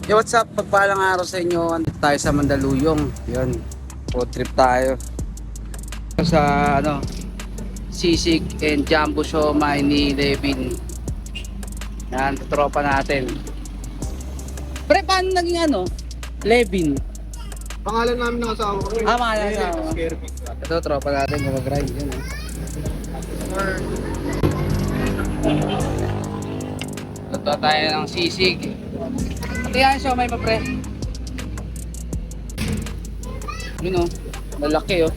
Yo, what's up? Pagpalang araw sa inyo. Andito tayo sa Mandaluyong. Yun. Road trip tayo. Sa ano, Sisig and Jumbo Siomai ni Levin. Yan, tropa natin. Pre, paano naging ano? Levin. Pangalan namin ng asawa ko. Pangalan ng asawa ko. Ito, tropa natin. Mag-grind. Yun. Ito tayo ng sisig. Pati yan siomai pa, pre. Yun o. Malaki o.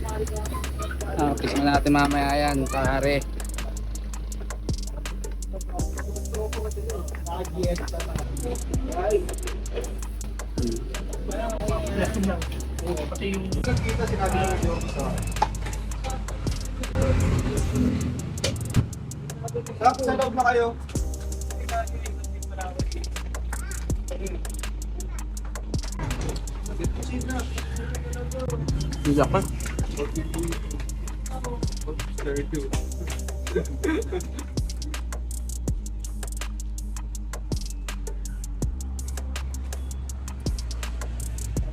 Pisan natin mamaya yan. Pare. Pati yung kita sinabi nyo sa loob na kayo. Hindi ako.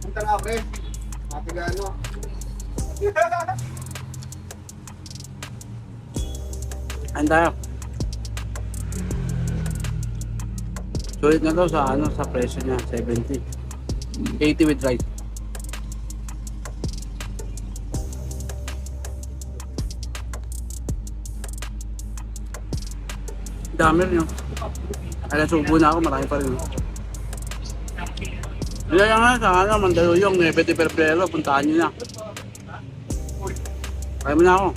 Punta na pre. Ate gaano. Ayan tayo. Sulit na to sa ano, sa presyo niya, 70. 80 with rice. Dami rin yun. Alas subo na ako, marami pa rin. Hindi lang nga sa ano, Mandaluyong, Nueve de Pebrero, puntahan nyo na. Kaya mo na ako.